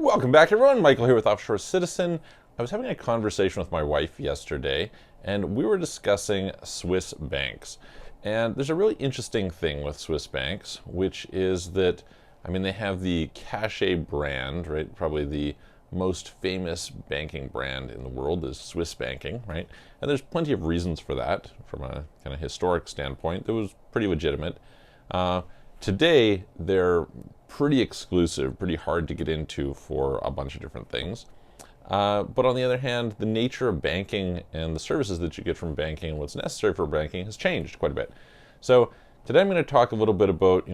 Welcome back, everyone. Michael here with Offshore Citizen. I was having a conversation with my wife yesterday, and we were discussing Swiss banks. And there's a really interesting thing with Swiss banks, which is that, they have the Cachet brand, right? Probably the most famous banking brand in the world is Swiss banking, right? And there's plenty of reasons for that from a kind of historic standpoint. That was pretty legitimate. Today, they're pretty exclusive, pretty hard to get into for a bunch of different things. But on the other hand, the nature of banking and the services that you get from banking and what's necessary for banking has changed quite a bit. So today I'm going to talk a little bit about,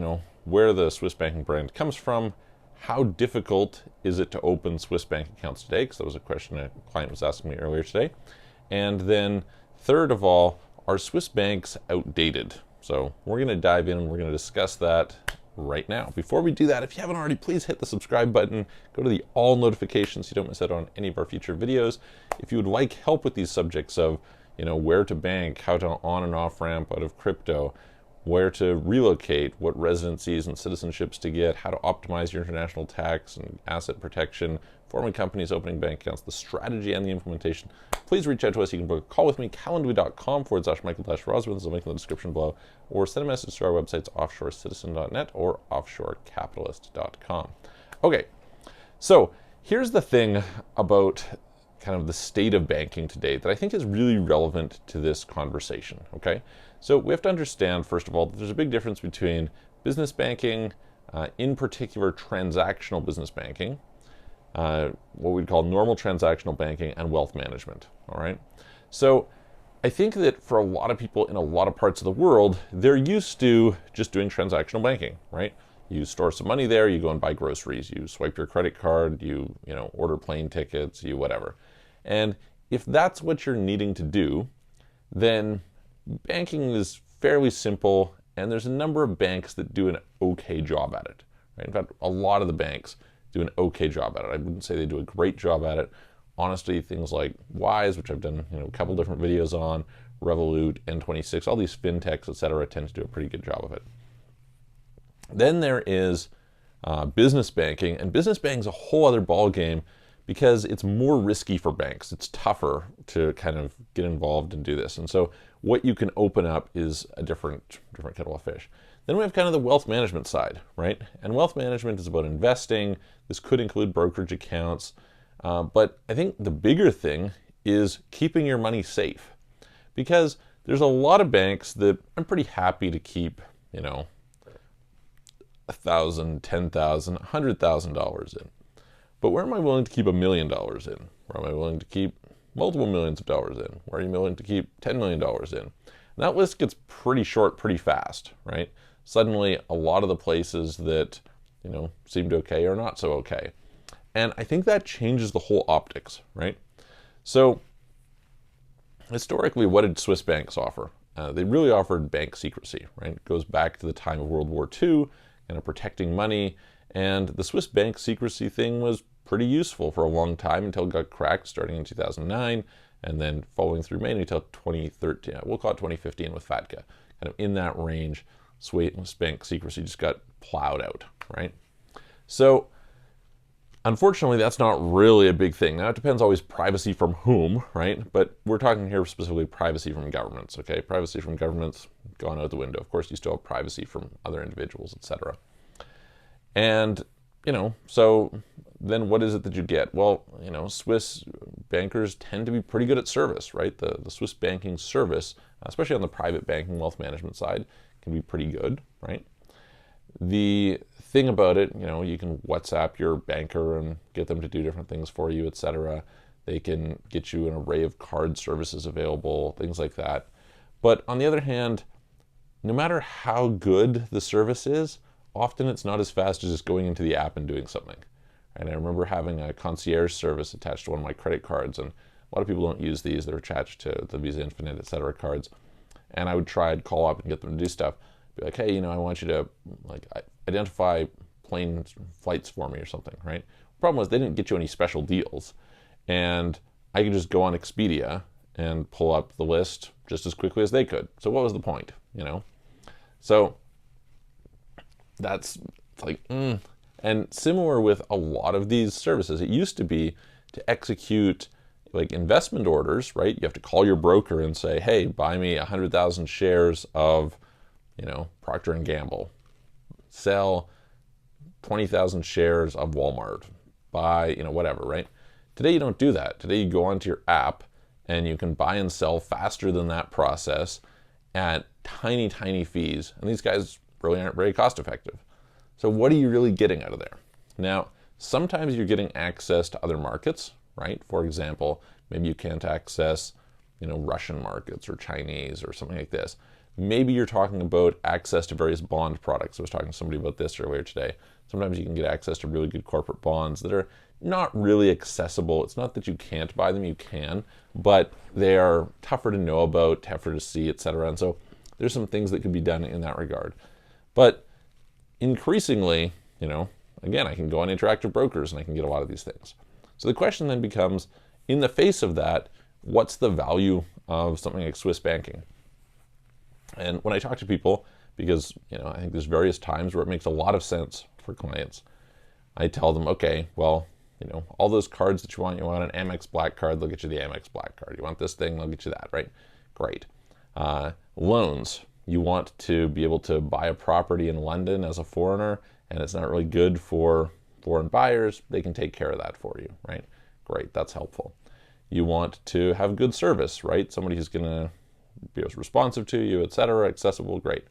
where the Swiss banking brand comes from, how difficult is it to open Swiss bank accounts today, because that was a question a client was asking me earlier today. And then third of all, are Swiss banks outdated? So we're going to dive in and we're going to discuss that right now. Before we do that, if you haven't already, please hit the subscribe button. Go to the all notifications so you don't miss out on any of our future videos. If you would like help with these subjects of, where to bank, how to on and off ramp out of crypto, where to relocate, what residencies and citizenships to get, how to optimize your international tax and asset protection, forming companies, opening bank accounts, the strategy and the implementation, please reach out to us. You can book a call with me, calendly.com/Michael-Roswin, is a link in the description below, or send a message to our websites, offshorecitizen.net or offshorecapitalist.com. Okay, so here's the thing about kind of the state of banking today that I think is really relevant to this conversation, okay? So we have to understand, first of all, that there's a big difference between business banking, in particular transactional business banking, what we'd call normal transactional banking, and wealth management, all right? So I think that for a lot of people in a lot of parts of the world, they're used to just doing transactional banking, right? You store some money there, you go and buy groceries, you swipe your credit card, you order plane tickets, you whatever. And if that's what you're needing to do, then banking is fairly simple, and there's a number of banks that do an okay job at it, right? In fact, a lot of the banks do an okay job at it. I wouldn't say they do a great job at it. Honestly, things like Wise, which I've done a couple different videos on, Revolut, N26, all these fintechs, etc., tend to do a pretty good job of it. Then there is business banking, and business banking is a whole other ballgame because it's more risky for banks. It's tougher to kind of get involved and do this. And so what you can open up is a different kettle of fish. Then we have kind of the wealth management side, right? And wealth management is about investing. This could include brokerage accounts. But I think the bigger thing is keeping your money safe, because there's a lot of banks that I'm pretty happy to keep, $1,000, $10,000, $100,000 in. But where am I willing to keep $1 million in? Where am I willing to keep multiple millions of dollars in? Where are you willing to keep $10 million in? And that list gets pretty short pretty fast, right? Suddenly, a lot of the places that, seemed okay are not so okay. And I think that changes the whole optics, right? So historically, what did Swiss banks offer? They really offered bank secrecy, right? It goes back to the time of World War II, protecting money. And the Swiss bank secrecy thing was pretty useful for a long time until it got cracked starting in 2009 and then following through mainly until 2013. We'll call it 2015 with FATCA. Kind of in that range, Swiss bank secrecy just got plowed out, right? So unfortunately, that's not really a big thing. Now, it depends always privacy from whom, right? But we're talking here specifically privacy from governments, okay? Privacy from governments gone out the window. Of course, you still have privacy from other individuals, etc. And, so then what is it that you get? Well, Swiss bankers tend to be pretty good at service, right? The Swiss banking service, especially on the private banking wealth management side, can be pretty good, right? The thing about it, you can WhatsApp your banker and get them to do different things for you, etc. They can get you an array of card services available, things like that. But on the other hand, no matter how good the service is, often it's not as fast as just going into the app and doing something. And I remember having a concierge service attached to one of my credit cards, and a lot of people don't use these. They're attached to the Visa Infinite, etc. cards. And I would try and call up and get them to do stuff. Be like, hey, I want you to identify plane flights for me or something, right? The problem was they didn't get you any special deals. And I could just go on Expedia and pull up the list just as quickly as they could. So what was the point, So that's like, And similar with a lot of these services, it used to be to execute like investment orders, right? You have to call your broker and say, hey, buy me 100,000 shares of, Procter and Gamble. Sell 20,000 shares of Walmart. Buy, whatever, right? Today you don't do that. Today you go onto your app and you can buy and sell faster than that process at tiny, tiny fees. And these guys really aren't very cost effective. So what are you really getting out of there? Now, sometimes you're getting access to other markets, right? For example, maybe you can't access, Russian markets or Chinese or something like this. Maybe you're talking about access to various bond products. I was talking to somebody about this earlier today. Sometimes you can get access to really good corporate bonds that are not really accessible. It's not that you can't buy them, you can, but they are tougher to know about, tougher to see, etc. And so there's some things that could be done in that regard. But increasingly, again, I can go on Interactive Brokers and I can get a lot of these things. So the question then becomes, in the face of that, what's the value of something like Swiss banking? And when I talk to people, because I think there's various times where it makes a lot of sense for clients, I tell them, okay, well, all those cards that you want an Amex Black card, they'll get you the Amex Black card. You want this thing, they'll get you that, right? Great. Loans, you want to be able to buy a property in London as a foreigner, and it's not really good for foreign buyers, they can take care of that for you, right? Great, that's helpful. You want to have good service, right? Somebody who's going to be responsive to you, etc., accessible, great.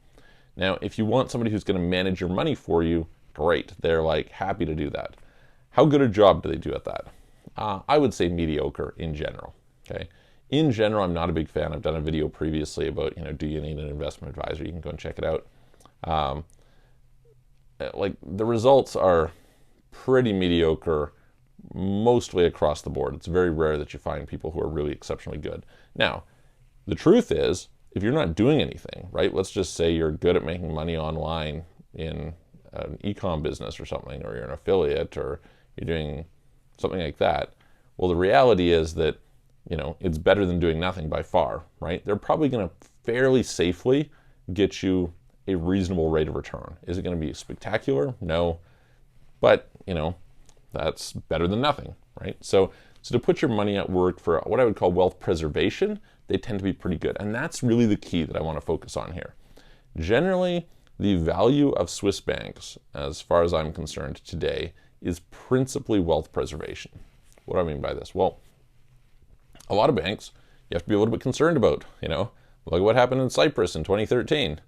Now, if you want somebody who's going to manage your money for you, great. They're like happy to do that. How good a job do they do at that? I would say mediocre in general, okay? In general, I'm not a big fan. I've done a video previously about, do you need an investment advisor? You can go and check it out. Like the results are pretty mediocre mostly across the board. It's very rare that you find people who are really exceptionally good. Now, the truth is, if you're not doing anything, right? Let's just say you're good at making money online in an e-com business or something, or you're an affiliate, or you're doing something like that. Well, the reality is that, it's better than doing nothing by far, right? They're probably going to fairly safely get you a reasonable rate of return. Is it going to be spectacular? No. But, that's better than nothing, right? So to put your money at work for what I would call wealth preservation, they tend to be pretty good. And that's really the key that I want to focus on here. Generally, the value of Swiss banks, as far as I'm concerned today, is principally wealth preservation. What do I mean by this? Well, a lot of banks you have to be a little bit concerned about. Look at what happened in Cyprus in 2013.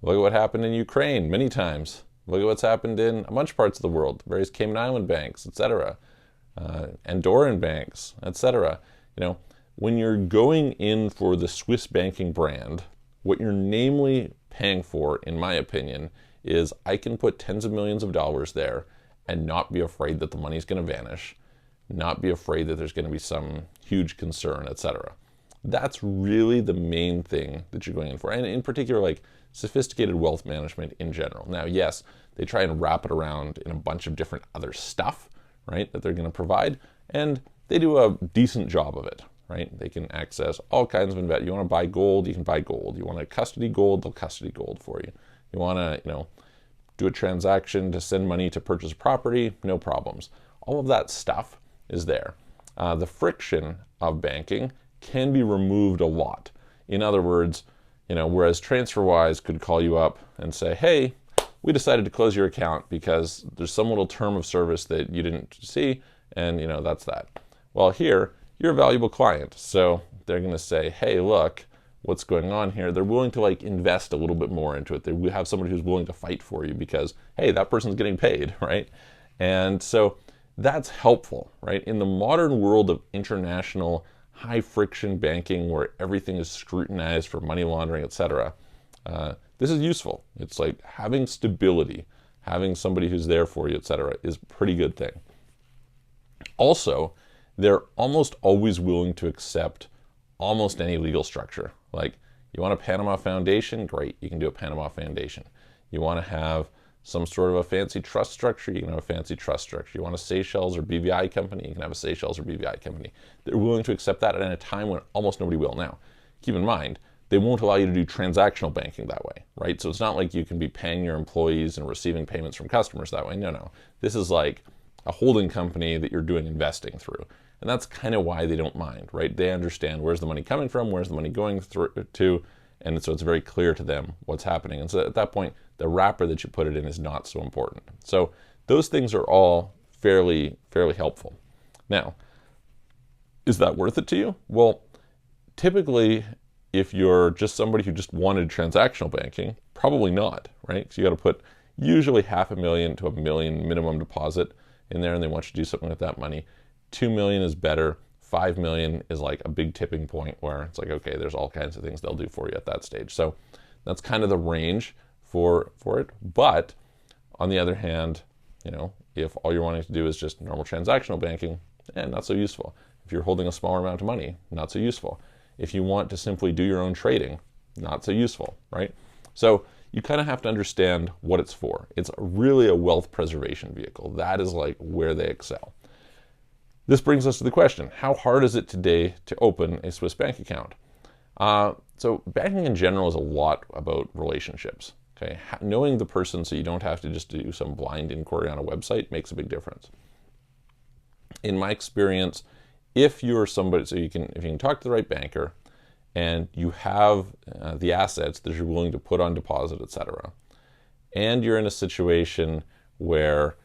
Look at what happened in Ukraine many times. Look at what's happened in a bunch of parts of the world, various Cayman Island banks, etc., Andorran banks, etc. When you're going in for the Swiss banking brand, what you're namely paying for, in my opinion, is I can put tens of millions of dollars there and not be afraid that the money's going to vanish, not be afraid that there's going to be some huge concern, etc. That's really the main thing that you're going in for. And in particular, like sophisticated wealth management in general. Now, yes, they try and wrap it around in a bunch of different other stuff, right, that they're going to provide, and they do a decent job of it, right? They can access all kinds of investment. You want to buy gold, you can buy gold. You want to custody gold, they'll custody gold for you. You want to, do a transaction to send money to purchase a property, no problems. All of that stuff is there. The friction of banking can be removed a lot. In other words, whereas TransferWise could call you up and say, hey, we decided to close your account because there's some little term of service that you didn't see, and that's that. Well, here, you're a valuable client, so they're going to say, hey, look, what's going on here? They're willing to invest a little bit more into it. They have somebody who's willing to fight for you because, hey, that person's getting paid, right? And so that's helpful, right? In the modern world of international high friction banking where everything is scrutinized for money laundering, etc., this is useful. It's like having stability, having somebody who's there for you, etc., is a pretty good thing. Also, they're almost always willing to accept almost any legal structure. Like, you want a Panama Foundation? Great, you can do a Panama Foundation. You want to have some sort of a fancy trust structure? You can have a fancy trust structure. You want a Seychelles or BVI company? You can have a Seychelles or BVI company. They're willing to accept that at a time when almost nobody will. Now, keep in mind, they won't allow you to do transactional banking that way, right? So it's not like you can be paying your employees and receiving payments from customers that way. No. This is like a holding company that you're doing investing through. And that's kind of why they don't mind, right? They understand where's the money coming from, where's the money going through to, and so it's very clear to them what's happening. And so at that point, the wrapper that you put it in is not so important. So those things are all fairly helpful. Now, is that worth it to you? Well, typically, if you're just somebody who just wanted transactional banking, probably not, right? Because you got to put usually $500,000 to $1 million minimum deposit in there, and they want you to do something with that money. $2 million is better. $5 million is like a big tipping point where it's like, okay, there's all kinds of things they'll do for you at that stage. So that's kind of the range for it. But on the other hand, if all you're wanting to do is just normal transactional banking, not so useful. If you're holding a smaller amount of money, not so useful. If you want to simply do your own trading, not so useful, right? So you kind of have to understand what it's for. It's really a wealth preservation vehicle. That is like where they excel. This brings us to the question, how hard is it today to open a Swiss bank account? So banking in general is a lot about relationships. Okay, knowing the person so you don't have to just do some blind inquiry on a website makes a big difference. In my experience, if you're somebody, if you can talk to the right banker and you have the assets that you're willing to put on deposit, etc., and you're in a situation where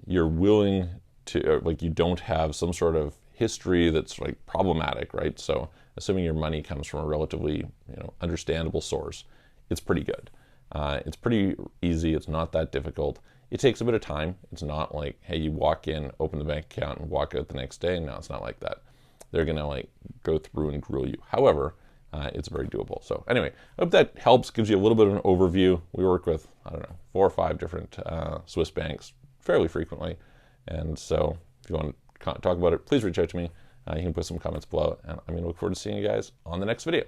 you're willing to, like, you don't have some sort of history that's like problematic, right? So assuming your money comes from a relatively understandable source, it's pretty good. It's pretty easy. It's not that difficult. It takes a bit of time. It's not like, hey, you walk in, open the bank account, and walk out the next day. No, it's not like that. They're going to go through and grill you. However, it's very doable. So anyway, I hope that helps, gives you a little bit of an overview. We work with, 4 or 5 different Swiss banks fairly frequently. And so if you want to talk about it, please reach out to me. You can put some comments below. And I'm going to look forward to seeing you guys on the next video.